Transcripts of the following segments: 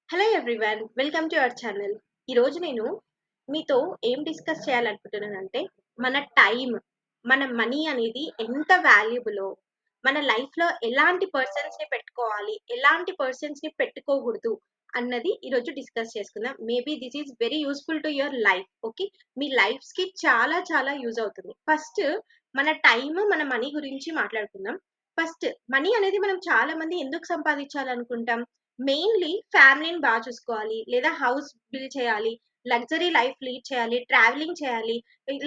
Hello everyone, welcome to our channel. ఈరోజు నేను మీతో ఏం డిస్కస్ చేయాలనుకుంటున్నానంటే, మన టైం, మన మనీ అనేది ఎంత వాల్యుబులో, మన లైఫ్‌లో ఎలాంటి పర్సన్స్‌ని పెట్టుకోవాలి, ఎలాంటి పర్సన్స్‌ని పెట్టుకోకూడదు అన్నది ఈరోజు డిస్కస్ చేసుకుందాం. Maybe this is very useful to your life. Okay. మీ లైఫ్స్‌కి చాలా చాలా యూజ్ అవుతుంది. ఫస్ట్ మన టైమ్, మన మనీ గురించి మాట్లాడుకుందాం. ఫస్ట్ మనీ అనేది మనం చాలా మంది ఎందుకు సంపాదించాలనుకుంటాం? మెయిన్‌లీ ఫ్యామిలీని చూసుకోవాలి. లేదా హౌస్ బిల్డ్ చేయాలి. లగ్జరీ లైఫ్ లీడ్ చేయాలి. ట్రావెలింగ్ చేయాలి.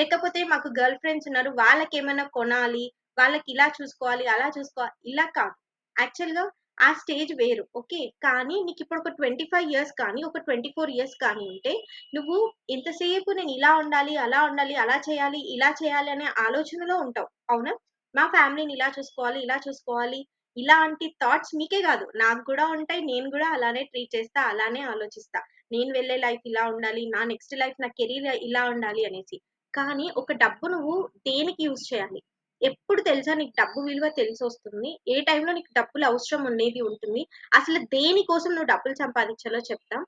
లేకపోతే మాకు గర్ల్ ఫ్రెండ్స్ ఉన్నారు. వాళ్ళకేమన్నా కొనాలి. వాళ్ళకి ఇలా చూసుకోవాలి, అలా చూసుకోవాలి. ఇలా కాదు. యాక్చువల్‌గా ఆ స్టేజ్ వేరు. ఓకే. కానీ నీకిప్పుడు ఒక 25 ఇయర్స్ కానీ, ఒక 24 ఇయర్స్ కానీ ఉంటే, నువ్వు ఎంతసేపు నేను ఇలా ఉండాలి, అలా ఉండాలి, అలా చేయాలి, ఇలా చేయాలి అనే ఆలోచనలో ఉంటావు. అవునా? మా ఫ్యామిలీని ఇలా చూసుకోవాలి, ఇలా చూసుకోవాలి. ఇలాంటి థాట్స్ మీకే గాదు. నాకు గూడా ఉంటాయి. నేను గూడా అలానే ట్రీట్ చేస్తా. అలానే ఆలోచిస్తా. నేను వెళ్ళే లైఫ్ ఇలా ఉండాలి. నా నెక్స్ట్ లైఫ్ నా కెరీర్ ఇలా ఉండాలి అనేసి. కానీ ఒక డబ్బు నువ్వు దేనికి యూజ్ చేయాలి? ఎప్పుడు తెలుసా నీకు డబ్బు విలువ తెలిసొస్తుంది? ఏ టైంలో నీకు డబ్బులు అవసరం అనేది ఉంటుంది? అసలు దేనికోసం నువ్వు డబ్బులు సంపాదించాలో చెప్తా.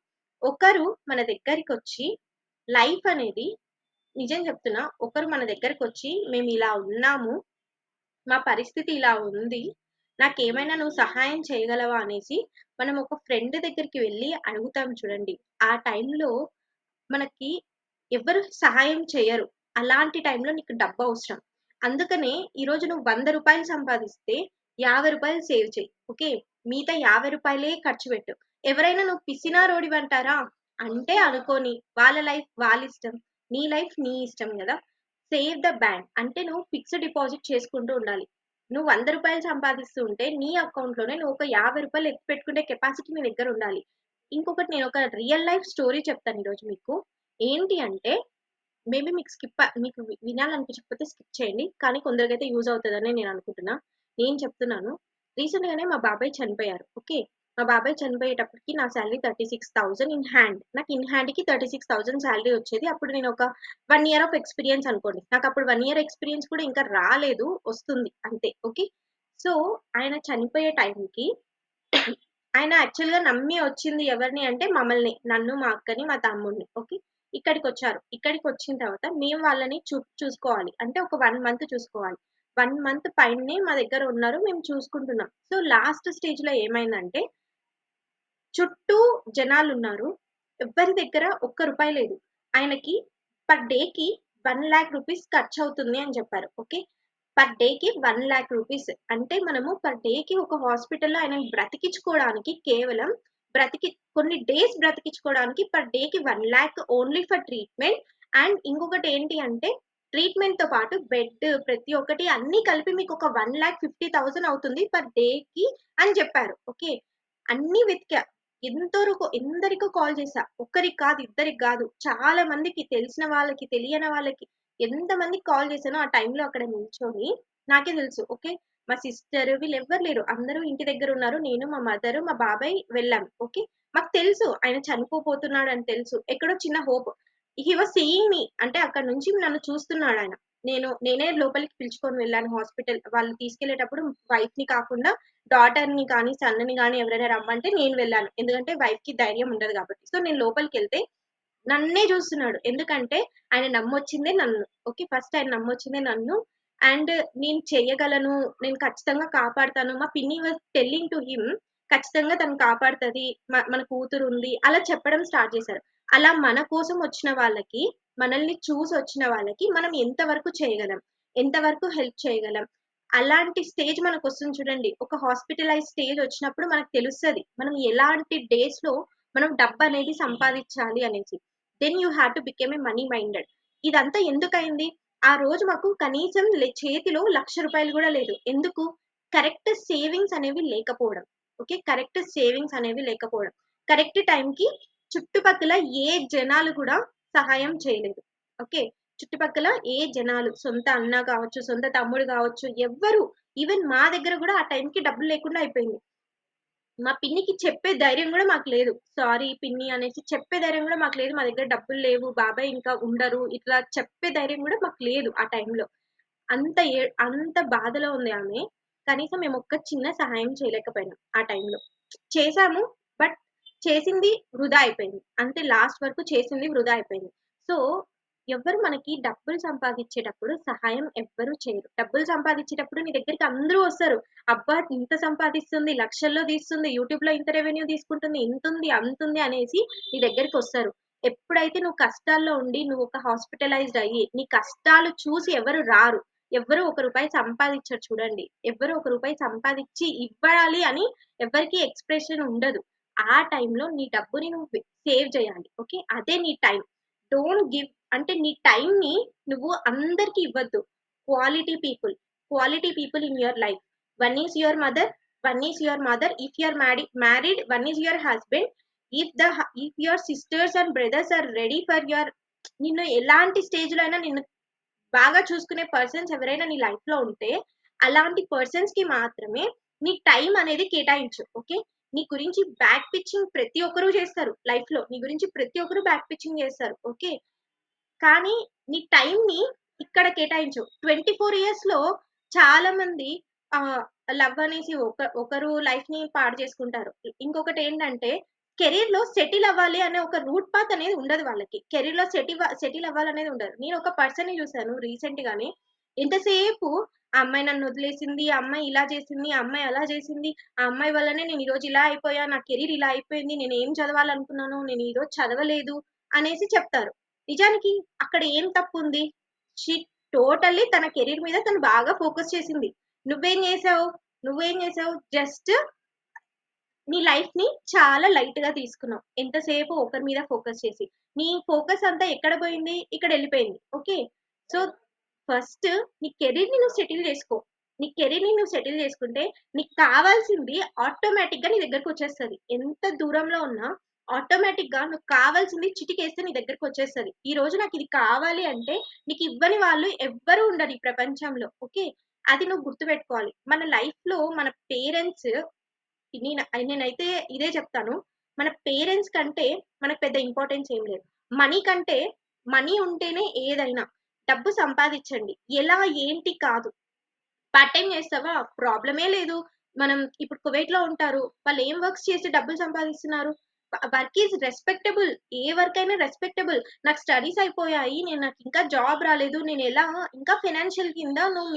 ఒకరు మన దగ్గరికొచ్చి లైఫ్ అనేది నిజం చెప్తున్నా. ఒకరు మన దగ్గరకొచ్చి మేమిలా ఉన్నాము. మా పరిస్థితి ఇలా ఉంది. నాకేమైనా నువ్వు సహాయం చేయగలవా అనేసి మనం ఒక ఫ్రెండ్ దగ్గరికి వెళ్లి అడుగుతాం చూడండి. ఆ టైంలో మనకి ఎవ్వరు సహాయం చేయరు. అలాంటి టైంలో నీకు డబ్బవసరం. అందుకనే ఈరోజు నువ్వు రూ. 100 సంపాదిస్తే రూ. 50 సేవ్ చెయి. ఓకే. మిగతా రూ. 50 ఖర్చు పెట్టు. ఎవరైనా నువ్వు పిసినారోడివంటారా? అంటే అనుకోని. వాళ్ళ లైఫ్ వాళ్ళిష్టం. నీ లైఫ్ నీ ఇష్టం గదా! Save the bank. అంటే నువ్వు ఫిక్స్డ్ డిపాజిట్ చేసుకుంటూ ఉండాలి. నువ్వు రూ. 100 సంపాదిస్తూ ఉంటే నీ అకౌంట్‌లోనే నువ్వు ఒక రూ. 50 ఎత్తి పెట్టుకునే కెపాసిటీ నీ దగ్గర ఉండాలి. ఇంకొకటి నేనొక రియల్ లైఫ్ స్టోరీ చెప్తాను ఈరోజు మీకు. ఏంటి అంటే మేబీ మీకు వినాలనిపించకపోతే స్కిప్ చేయండి. కానీ కొందరికైతే యూజ్ అవుతదని నేను అనుకుంటున్నా. నేను చెప్తున్నాను. రీసెంట్‌గానే మా బాబాయ్ చనిపోయారు. ఓకే. మా బాబాయ్ చనిపోయేటప్పటికి నా సాలరీ 36,000 ఇన్ హ్యాండ్. నాకు ఇన్ హ్యాండ్‌కి 36,000 సాలరీ వచ్చేది. అప్పుడు నేను ఒక 1 ఇయర్ ఆఫ్ ఎక్స్‌పీరియన్స్ అనుకోండి. నాకప్పుడు 1 ఇయర్ ఎక్స్‌పీరియన్స్ కూడా ఇంకా రాలేదు. వస్తుంది అంతే. ఓకే. సో, ఆయన చనిపోయే టైంకి ఆయన యాక్చువల్‌గా నమ్మి వచ్చింది ఎవరిని అంటే మమ్మల్ని. నన్ను, మా అక్కని, మా తమ్ముడిని. ఓకే. ఇక్కడికొచ్చారు. ఇక్కడికొచ్చిన తర్వాత మేము వాళ్ళని చూసుకోవాలి. అంటే ఒక 1 మంత్ చూసుకోవాలి. 1 మంత్ పైనే మా దగ్గర ఉన్నారు. మేము చూసుకుంటున్నాం. సో, లాస్ట్ స్టేజ్‌లో ఏమైందంటే చుట్టూ జనాలున్నారు. ఎవ్వరి దగ్గర ఒక్క రూపాయి లేదు. ఆయనకి పర్ డేకి 1,00,000 రూపీస్ ఖర్చవుతుంది అని చెప్పారు. ఓకే. పర్ డేకి 1,00,000 రూపీస్. అంటే మనము పర్ డేకి ఒక హాస్పిటల్‌లో ఆయనని బ్రతికించుకోవడానికి కేవలం బ్రతికి కొన్ని డేస్ బ్రతికించుకోవడానికి పర్ డేకి 1,00,000 ఓన్లీ ఫర్ ట్రీట్‌మెంట్. అండ్ ఇంకొకటి ఏంటి అంటే ట్రీట్‌మెంట్‌తో పాటు బెడ్ ప్రతి ఒక్కటి అన్నీ కలిపి మీకొక 1,50,000 అవుతుంది పర్ డేకి అని చెప్పారు. ఓకే. అన్నీ వెతికా. ఎందరికో కాల్ చేశా. ఒక్కరికి కాదు, ఇద్దరికి గాదు. చాలా మందికి తెలిసిన వాళ్ళకి, తెలియని వాళ్ళకి ఎంతమందికి కాల్ చేశానో ఆ టైంలో అక్కడ నిల్చొని నాకే తెలుసు. ఓకే. మా సిస్టర్ వీళ్ళెవ్వరు లేరు. అందరూ ఇంటి దగ్గరున్నారు. నేను, మా మదరు, మా బాబాయ్ వెళ్ళాం. ఓకే. మాకు తెలుసు ఆయన చనిపోబోతున్నాడని తెలుసు. ఎక్కడో చిన్న hope. He was seeing me. అంటే అక్కడి నుంచి నన్ను చూస్తున్నాడాయన. నేనే లోపలికి పిలుచుకొని వెళ్ళాను హాస్పిటల్. వాళ్ళు తీసుకెళ్ళేటప్పుడు వైఫ్‌ని కాకుండా డాటర్‌ని కానీ, సన్‌ని గాని ఎవరైనా రమ్మంటే నేను వెళ్ళాను. ఎందుకంటే వైఫ్‌కి ధైర్యం ఉండదు కాబట్టి. సో, నేను లోపలికెళ్తే నన్నే జూస్తున్నాడు. ఎందుకంటే ఆయన నమ్మొచ్చిందే నన్ను. ఓకే. ఫస్ట్ ఆయన నమ్మొచ్చిందే నన్ను. అండ్ నేను చెయ్యగలను. నేను ఖచ్చితంగా కాపాడతాను. మా పిన్ని వాస్ టెల్లింగ్ టు హిమ్ ఖచ్చితంగా తను కాపాడుతది. మన కూతురుంది. అలా చెప్పడం స్టార్ట్ చేశారు. అలా మన కోసం వచ్చిన వాళ్ళకి, మనల్ని చూసొచ్చిన వాళ్ళకి మనం ఎంత వరకు చేయగలం? ఎంత వరకు హెల్ప్ చేయగలం? అలాంటి స్టేజ్ మనకొస్తుంది చూడండి. ఒక హాస్పిటలైజ్ స్టేజ్ వచ్చినప్పుడు మనకు తెలుస్తది. మనం ఎలాంటి డేస్‌లో మనం డబ్బనేది సంపాదించాలి అనేసి. Then you have to become a money minded. ఇదంతా ఎందుకయింది? ఆ రోజు మాకు కనీసం చేతిలో రూ. 1,00,000 గూడా లేదు. ఎందుకు? కరెక్ట్ సేవింగ్స్ అనేవి లేకపోవడం. ఓకే. కరెక్ట్ సేవింగ్స్ అనేవి లేకపోవడం. కరెక్ట్ టైంకి చుట్టుపక్కల ఏ జనాలు కూడా సహాయం చేయలేదు. ఓకే. చుట్టుపక్కల ఏ జనాలు సొంత అన్న కావచ్చు, సొంత తమ్ముడు కావచ్చు, ఎవ్వరు ఈవెన్ మా దగ్గర గూడా ఆ టైంకి డబ్బులు లేకుండా అయిపోయింది. మా పిన్నికి చెప్పే ధైర్యం గూడా మాకు లేదు. సారీ పిన్ని అనేసి చెప్పే ధైర్యం గూడా మాకు లేదు. మా దగ్గర డబ్బులు లేవు. బాబాయ్ ఇంకా ఉండరు. ఇట్లా చెప్పే ధైర్యం గూడా మాకు లేదు ఆ టైంలో. అంత బాధలో ఉంది ఆమె. కనీసం మేము ఒక్క చిన్న సహాయం చేయలేకపోయినాం ఆ టైంలో. చేసాము. బట్ చేసింది వృధా అయిపోయింది. అంతే లాస్ట్ వరకు చేసింది వృధా అయిపోయింది. సో, ఎవ్వరు మనకి డబ్బులు సంపాదించేటప్పుడు సహాయం ఎవ్వరు చేయరు. డబ్బులు సంపాదించేటప్పుడు నీ దగ్గరికి అందరూ వస్తారు. అబ్బా! ఇంత సంపాదిస్తుంది, లక్షల్లో తీస్తుంది, యూట్యూబ్‌లో ఇంత రెవెన్యూ తీసుకుంటుంది, ఇంతుంది, అంతుంది అనేసి నీ దగ్గరికొస్తారు. ఎప్పుడైతే నువ్వు కష్టాల్లో ఉండి, నువ్వు ఒక హాస్పిటలైజ్డ్ అయ్యి, నీ కష్టాలు చూసి ఎవరు రారు. ఎవ్వరు ఒక రూపాయి సంపాదిచ్చరు చూడండి. ఎవ్వరు ఒక రూపాయి సంపాదిచ్చి ఇవ్వాలి అని ఎవ్వరికీ ఎక్స్‌ప్రెషన్ ఉండదు. ఆ టైంలో నీ డబ్బుని నువ్వు సేవ్ చేయాలి. ఓకే. అదే నీ టైం. డోంట్ గివ్ అంటే నీ టైంని నువ్వు అందరికి ఇవ్వద్దు. Quality people, quality people in your life. One is your mother, one is your mother. If you are married, one is your husband. If your sisters and brothers are ready for your నిన్ను ఎలాంటి స్టేజ్‌లో అయినా నిన్ను బాగా చూసుకునే persons ఎవరైనా నీ లైఫ్‌లో ఉంటే, అలాంటి పర్సన్స్‌కి మాత్రమే నీ టైం అనేది కేటాయించు. ఓకే. నీ గురించి బ్యాక్ పిచ్చింగ్ ప్రతి ఒక్కరు చేస్తారు లైఫ్‌లో. నీ గురించి ప్రతి ఒక్కరు బ్యాక్ పిచ్చింగ్ చేస్తారు. ఓకే. కానీ నీ టైంని ఇక్కడ కేటాయించు. 24 ఇయర్స్‌లో చాలా మంది ఆహ్, లవ్ అనేసి ఒకరు లైఫ్‌ని పాడు చేసుకుంటారు. ఇంకొకటేంటంటే కెరియర్‌లో సెటిల్ అవ్వాలి అనే ఒక రూట్ పాత్ అనేది ఉండదు వాళ్ళకి. కెరియర్‌లో సెటిల్ అవ్వాలనేది ఉండదు. నేను ఒక పర్సన్‌ని చూసాను రీసెంట్‌గానే. ఎంతసేపు ఆ అమ్మాయి నన్ను వదిలేసింది, ఆ అమ్మాయి ఇలా చేసింది, ఆ అమ్మాయి అలా చేసింది, ఆ అమ్మాయి వల్లనే నేను ఈరోజు ఇలా అయిపోయా, నా కెరీర్ ఇలా అయిపోయింది, నేను ఏం చదవాలనుకున్నాను, నేను ఈరోజు చదవలేదు అనేసి చెప్తారు. నిజానికి అక్కడ ఏం తప్పుంది? షీ టోటల్లీ తన కెరీర్ మీద తను బాగా ఫోకస్ చేసింది. నువ్వేం చేసావు? నువ్వేం చేసావు? జస్ట్ నీ లైఫ్‌ని చాలా లైట్‌గా తీసుకున్నావు. ఎంతసేపు ఒకరి మీద ఫోకస్ చేసి. నీ ఫోకస్ అంతా ఎక్కడ పోయింది? ఇక్కడెళ్ళిపోయింది. ఓకే. సో, ఫస్ట్ నీ కెరీర్‌ని నువ్వు సెటిల్ చేసుకో. నీ కెరీర్‌ని నువ్వు సెటిల్ చేసుకుంటే, నీకు కావాల్సింది ఆటోమేటిక్‌గా నీ దగ్గరకొచ్చేస్తది. ఎంత దూరంలో ఉన్నా ఆటోమేటిక్‌గా నువ్వు కావాల్సింది చిటికేస్తే నీ దగ్గరకొచ్చేస్తది. ఈరోజు నాకిది కావాలి అంటే, నీకివ్వని వాళ్ళు ఎవ్వరు ఉండరు ఈ ప్రపంచంలో. ఓకే. అది నువ్వు గుర్తుపెట్టుకోవాలి. మన లైఫ్‌లో మన పేరెంట్స్ నేనైతే ఇదే చెప్తాను. మన పేరెంట్స్ కంటే మనకు పెద్ద ఇంపార్టెన్స్ ఏం లేదు. మనీ కంటే మనీ ఉంటేనే ఏదైనా. డబ్బు సంపాదించండి. ఎలా ఏంటి కాదు. పార్ట్ టైమ్ చేస్తావా? ప్రాబ్లమే లేదు. మనం ఇప్పుడు కువైట్‌లో ఉంటారు. వాళ్ళు ఏం వర్క్స్ చేసి డబ్బులు సంపాదిస్తున్నారు? Work is respectable. A work అయినా రెస్పెక్టబుల్. నాకు స్టడీస్ అయిపోయాయి. నాకింకా జాబ్ రాలేదు. నేనెలా ఇంకా ఫైనాన్షియల్ కింద నువ్వు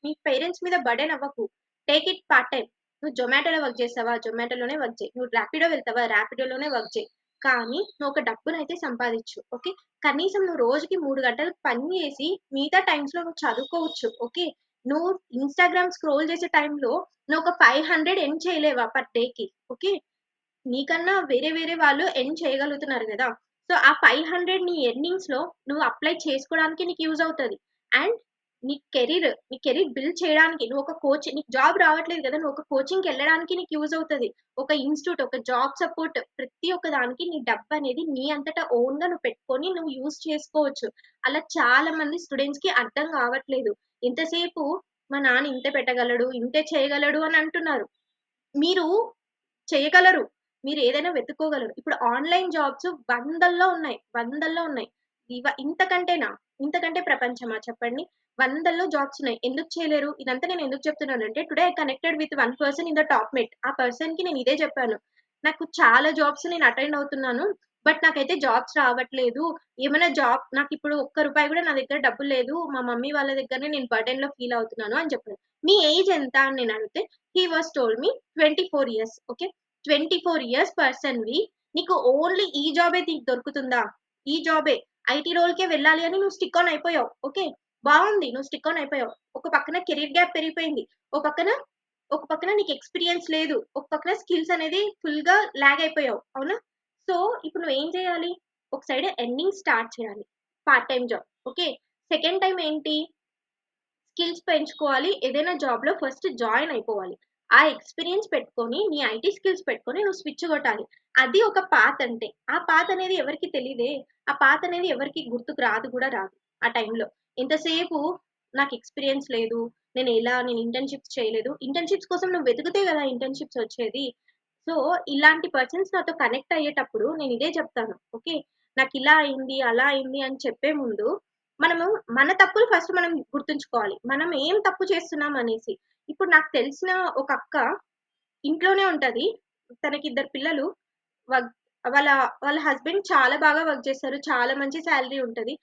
మీ పేరెంట్స్ మీద బర్డెన్ అవ్వకు. Take it part time. నువ్వు జొమాటోలో వర్క్ చేస్తావా? జొమాటోలోనే వర్క్ చెయి. నువ్వు రాపిడో వెళ్తావా? రాపిడోలోనే వర్క్ చెయి. కానీ నువ్వు ఒక డబ్బునైతే సంపాదించు. ఓకే. కనీసం నువ్వు రోజుకి 3 గంటలు పని చేసి మిగతా టైమ్స్‌లో నువ్వు చదువుకోవచ్చు. ఓకే. నువ్వు ఇన్‌స్టాగ్రామ్ స్క్రోల్ చేసే టైంలో నువ్వొక 500 ఎర్న్ చేయలేవా పర్ డేకి? ఓకే. నీకన్నా వేరే వేరే వాళ్ళు ఎర్న్ చేయగలుగుతున్నారు గదా! సో, ఆ 500 నీ ఎర్నింగ్స్‌లో నువ్వు అప్లై చేసుకోవడానికి నీకు యూజ్ అవుతది. అండ్ నీ కెరీర్ బిల్డ్ చేయడానికి నువ్వు ఒక నీకు జాబ్ రావట్లేదు గదా! నువ్వు ఒక కోచింగ్‌కెళ్ళడానికి నీకు యూజ్ అవుతది. ఒక ఇన్‌స్టిట్యూట్, ఒక జాబ్ సపోర్ట్ ప్రతి ఒక్క దానికి నీ డబ్బనేది నీ అంతట ఓన్‌గా నువ్వు పెట్టుకొని నువ్వు యూజ్ చేసుకోవచ్చు. అలా చాలా మంది స్టూడెంట్స్‌కి అర్థం కావట్లేదు. ఎంతసేపు మా నాన్న ఇంతే పెట్టగలడు, ఇంతే చేయగలడు అని అంటున్నారు. మీరు చేయగలరు. మీరేదైనా వెతుక్కోగలరు. ఇప్పుడు ఆన్‌లైన్ జాబ్స్ వందల్లో ఉన్నాయి. వందల్లో ఉన్నాయి. ఇంతకంటేనా? ఇంతకంటే ప్రపంచమా చెప్పండి? వందల్లో జాబ్స్ ఉన్నాయి. ఎందుకు చేయలేరు? ఇదంతా నేను ఎందుకు చెప్తున్నానంటే today I connected with one person in the Topmate. ఆ పర్సన్‌కి నేను ఇదే చెప్పాను. నాకు చాలా జాబ్స్ నేను అటెండ్ అవుతున్నాను. బట్ నాకైతే జాబ్స్ రావట్లేదు. ఏమైనా జాబ్ నాకిప్పుడు ఒక్క రూపాయి గూడా నా దగ్గర డబ్బులు లేదు. మా మమ్మీ వాళ్ళ దగ్గరనే నేను బర్డెన్‌లో ఫీల్ అవుతున్నాను అని చెప్పాను. మీ ఏజ్ ఎంత అని నేను అడిగితే he was told me 24 years. Okay. 24 years పర్సన్‌వి నీకు ఓన్లీ ఈ జాబే నీకు దొరుకుతుందా? ఈ జాబే. ఐటీ రోల్‌కే వెళ్ళాలి అని నువ్వు స్టిక్ ఆన్ అయిపోయావు. ఓకే. బావుంది. నువ్వు స్టిక్ ఆన్ అయిపోయావు. ఒక పక్కన కెరీర్ గ్యాప్ పెరిగిపోయింది. ఒక పక్కన నీకు ఎక్స్‌పీరియన్స్ లేదు. ఒక పక్కన స్కిల్స్ అనేది ఫుల్‌గా లాగ్ అయిపోయావు. అవునా? సో, ఇప్పుడు నువ్వేం చేయాలి? ఒక సైడ్ ఎర్నింగ్ స్టార్ట్ చేయాలి. Part time job. Okay. Second time ఏంటి? స్కిల్స్ పెంచుకోవాలి. ఏదైనా జాబ్‌లో ఫస్ట్ జాయిన్ అయిపోవాలి. ఆ ఎక్స్‌పీరియన్స్ పెట్టుకొని, నీ ఐటీ స్కిల్స్ పెట్టుకొని నువ్వు స్విచ్ కొట్టాలి. అది ఒక పాత్ అంటే. ఆ పాత్ అనేది ఎవరికీ తెలీదే. ఆ పాత్ అనేది ఎవరికీ గుర్తుకు రాదు కూడా రాదు ఆ టైంలో. ఎంతసేపు నాకు ఎక్స్‌పీరియన్స్ లేదు. నేను ఇంటర్న్‌షిప్స్ చేయలేదు. ఇంటర్న్‌షిప్స్ కోసం నువ్వు వెతికితే కదా ఇంటర్న్‌షిప్స్ వచ్చేది. సో, ఇలాంటి పర్సన్స్ నాతో కనెక్ట్ అయ్యేటప్పుడు నేను ఇదే చెప్తాను. ఓకే. నాకిలా అయింది, అలా అయింది అని చెప్పే ముందు మనము మన తప్పులు ఫస్ట్ మనం గుర్తుంచుకోవాలి. మనం ఏం తప్పు చేస్తున్నాం అనేసి. ఇప్పుడు నాకు తెలిసిన ఒక అక్క ఇంట్లోనే ఉంటది. తనకిద్దరు పిల్లలు. వర్క్ వాళ్ళ వాళ్ళ హస్బెండ్ చాలా బాగా వర్క్ చేస్తారు. చాలా మంచి సాలరీ ఉంటది.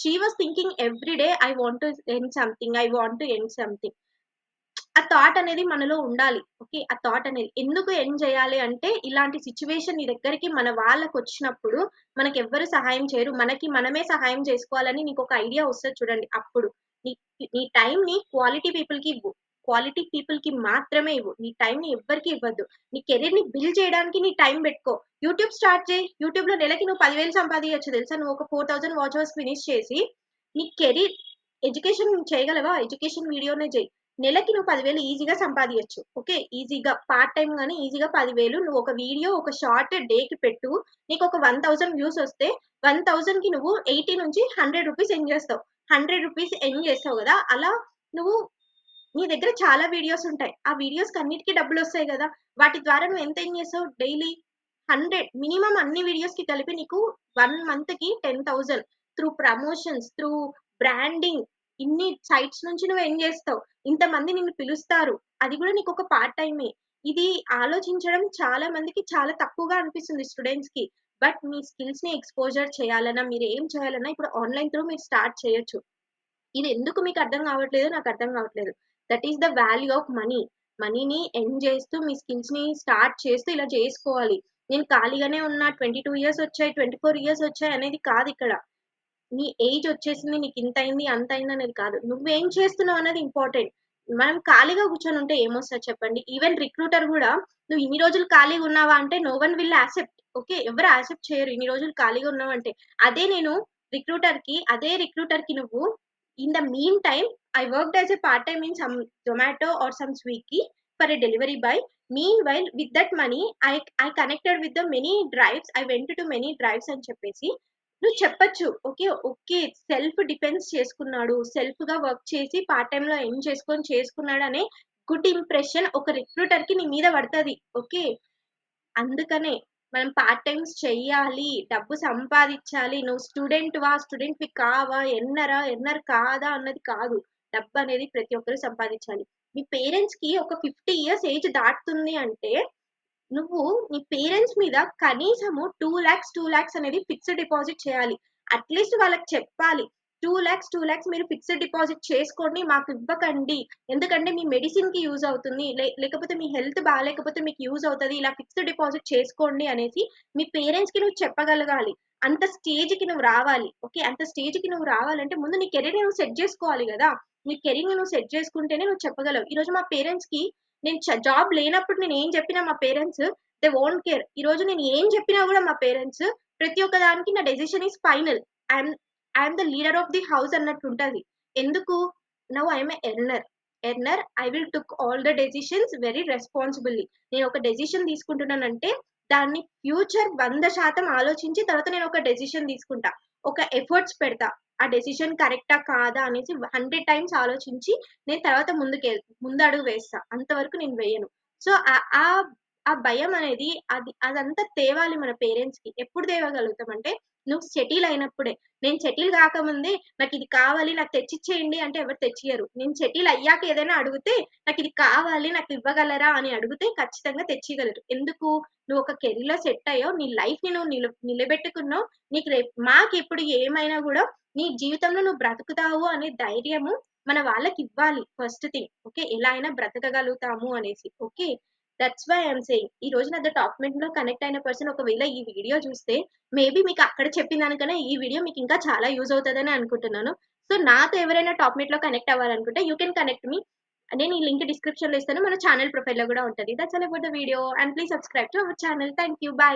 She was thinking every day I want to earn something. I want to earn something. ఆ థాట్ అనేది మనలో ఉండాలి. ఓకే. ఆ థాట్ అనేది. ఎందుకు ఎండ్ చేయాలి అంటే, ఇలాంటి సిట్యుయేషన్ నీ దగ్గరికి మన వాళ్ళకొచ్చినప్పుడు, మనకెవ్వరు సహాయం చేయరు. మనకి మనమే సహాయం చేసుకోవాలని నీకొక ఐడియా వస్తది చూడండి అప్పుడు. నీ నీ టైమ్‌ని క్వాలిటీ పీపుల్‌కి ఇవ్వు. క్వాలిటీ పీపుల్‌కి మాత్రమే ఇవ్వు. నీ టైమ్‌ని ఎవ్వరికీ ఇవ్వద్దు. నీ కెరియర్‌ని బిల్డ్ చేయడానికి నీ టైమ్ పెట్టుకో. యూట్యూబ్ స్టార్ట్ చెయి. యూట్యూబ్‌లో నెలకి నువ్వు 10,000 సంపాదియొచ్చు తెలుసా? నువ్వు ఒక 4000 వాచ్ అవర్స్ ఫినిష్ చేసి, నీ కెరీర్ ఎడ్యుకేషన్ చేయగలవా? ఎడ్యుకేషన్ వీడియోనే చెయి. నెలకి నువ్వు 10,000 ఈజీగా సంపాదియొచ్చు. ఓకే. ఈజీగా పార్ట్ టైమ్ గాని ఈజీగా 10,000 నువ్వు ఒక వీడియో, ఒక షార్ట్ డేకి పెట్టు. నీకొక 1000 వ్యూస్ వస్తే 1000కి నువ్వు 80-100 రూపీస్ ఎర్న్ చేస్తావు. 100 రూపీస్ ఎర్న్ చేస్తావు గదా! అలా నువ్వు నీ దగ్గర చాలా వీడియోస్ ఉంటాయి. ఆ వీడియోస్‌కి అన్నిటికి డబ్బులొస్తాయి గదా! వాటి ద్వారా నువ్వు ఎంత ఎర్న్ చేస్తావు డైలీ? 100 మినిమమ్ అన్ని వీడియోస్‌కి కలిపి నీకు 1 మంత్‌కి 10,000 త్రూ ప్రమోషన్స్, త్రూ బ్రాండింగ్ ఇన్ని సైట్స్ నుంచి నువ్వు ఎర్న్ చేస్తావు. ఇంతమంది నిన్ను పిలుస్తారు. అది గూడా నీకొక పార్ట్ టైమే. ఇది ఆలోచించడం చాలా మందికి చాలా తక్కువగా అనిపిస్తుంది స్టూడెంట్స్‌కి. బట్ మీ స్కిల్స్‌ని ఎక్స్‌పోజర్ చేయాలన్నా, మీరేం చేయాలన్నా ఇప్పుడు ఆన్‌లైన్ త్రూ మీరు స్టార్ట్ చేయొచ్చు. ఇది ఎందుకు మీకు అర్థం కావట్లేదో నాకు అర్థం కావట్లేదు. That is the value of money. మనీని ఎర్న్ చేస్తూ మీ స్కిల్స్‌ని స్టార్ట్ చేస్తూ ఇలా చేసుకోవాలి. నేను ఖాళీగానే ఉన్నా 22 ఇయర్స్ వచ్చాయి, 24 ఇయర్స్ వచ్చాయి అనేది కాదిక్కడ. నీ ఏజ్ వచ్చేసింది, నీకింతయింది, అంతయింది అనేది కాదు. నువ్వేం చేస్తున్నావు అన్నది ఇంపార్టెంట్. మనం ఖాళీగా కూర్చొనుంటే ఏమొస్తది చెప్పండి? ఈవెన్ రిక్రూటర్ గూడా నువ్వు ఇన్ని రోజులు ఖాళీగా ఉన్నావా అంటే no one will accept. Okay. ఎవరు యాక్సెప్ట్ చేయరు ఇన్ని రోజులు ఖాళీగా ఉన్నావంటే. అదే నేను అదే రిక్రూటర్‌కి నువ్వు in the meantime I worked as a part time in some Zomato or some Swiggy for a delivery boy. Meanwhile with that money I connected with the many drives. I went to many drives అని చెప్పేసి నువ్వు చెప్పొచ్చు. Okay. Okay. Self defence చేసుకున్నాడు. సెల్ఫ్‌గా work చేసి part టైమ్‌లో earn చేసుకున్నాడనే good impression ఒక రిక్రూటర్‌కి నీ మీద పడతది. ఓకే. అందుకనే మనం పార్ట్ టైమ్స్ చెయ్యాలి. డబ్బు సంపాదిచ్చాలి. నువ్వు స్టూడెంట్‌వా? స్టూడెంట్‌వి కావా? ఎర్నరా? ఎర్నర్ కాదా? అన్నది కాదు. డబ్బనేది ప్రతి ఒక్కరు సంపాదించాలి. మీ పేరెంట్స్‌కి ఒక 50 ఇయర్స్ ఏజ్ దాటుతుంది అంటే నువ్వు నీ పేరెంట్స్ మీద కనీసము 2,00,000 అనేది ఫిక్స్డ్ డిపాజిట్ చేయాలి. అట్‌లీస్ట్ వాళ్ళకి చెప్పాలి. 2,00,000 మీరు ఫిక్స్డ్ డిపాజిట్ చేసుకోండి. మాకివ్వకండి. ఎందుకంటే మీ మెడిసిన్‌కి యూజ్ అవుతుంది. లేకపోతే మీ హెల్త్ బాలేకపోతే మీకు యూజ్ అవుతది. ఇలా ఫిక్స్డ్ డిపాజిట్ చేసుకోండి అనేసి మీ పేరెంట్స్‌కి నువ్వు చెప్పగలగాలి. అంత స్టేజ్‌కి నువ్వు రావాలి. ఓకే. అంత స్టేజ్‌కి నువ్వు రావాలంటే ముందు నీ కెరీర్‌ని నువ్వు సెట్ జేసుకోవాలి గదా! నీ కెరీర్‌ని నువ్వు సెట్ జేసుకుంటేనే నువ్వు చెప్పగలవు. ఈరోజు మా పేరెంట్స్‌కి నేను జాబ్ లేనప్పుడు నేనేం చెప్పినా మా పేరెంట్స్ దే వోంట్ కేర్. ఈరోజు నేను ఏం చెప్పినా గూడా మా పేరెంట్స్ ప్రతి ఒక్క దానికి నా decision is final. I'm I'm the leader of the house అన్నట్టుంటది. ఎందుకు? Now I'm a earner. I will took all the decisions very responsibly. నేనొక డెసిషన్ తీసుకుంటున్నానంటే దాన్ని ఫ్యూచర్ 100% ఆలోచించి తర్వాత నేనొక డెసిషన్ తీసుకుంటా. ఒక ఎఫర్ట్స్ పెడతా. ఆ డెసిషన్ కరెక్టా? కాదా? అనేసి 100 టైమ్స్ ఆలోచించి నేను తర్వాత ముందడుగు వేస్తా. అంతవరకు నేను వేయను. సో, ఆ భయం అనేది అదంతా తేవాలి మన పేరెంట్స్‌కి. ఎప్పుడు తేవగలుగుతామంటే, నువ్వు సెటిల్ అయినప్పుడే. నేను సెటిల్ గాకముందే నాకిది కావాలి, నాకు తెచ్చిచ్చేయండి అంటే ఎవరు తెచ్చియ్యరు. నేను సెటిల్ అయ్యాక ఏదైనా అడిగితే, నాకిది కావాలి, నాకివ్వగలరా అని అడిగితే ఖచ్చితంగా తెచ్చియగలరు. ఎందుకు? నువ్వు ఒక కెరీర్‌లో సెట్ అయ్యావు. నీ లైఫ్‌ని నువ్వు నిలబెట్టుకున్నావు. నీకు మాకెప్పుడు ఏమైనా గూడా నీ జీవితంలో నువ్వు బ్రతుకుతావు అనే ధైర్యము మన వాళ్ళకివ్వాలి ఫస్ట్ థింగ్. ఓకే. ఎలా అయినా బ్రతకగలుగుతాము అనేసి. Okay. That's why I'm saying. ఈ రోజు నాతో టాప్ మెంట్‌లో కనెక్ట్ అయిన పర్సన్ ఒకవేళ ఈ వీడియో చూస్తే మేబీ మీకు అక్కడ చెప్పిన దానికన్నా ఈ వీడియో మీకు ఇంకా చాలా యూజ్ అవుతదని అనుకుంటున్నాను. సో, నాతో ఎవరైనా టాప్ మెంట్‌లో కనెక్ట్ అవ్వాలనుకుంటే యూ కెన్ కనెక్ట్ మీ. నేను ఈ లింక్ డిస్క్రిప్షన్‌లో ఇస్తాను. మన ఛానెల్ ప్రొఫైల్‌లో గూడా ఉంటది. That's all about the video and please subscribe to our channel. Thank you. By.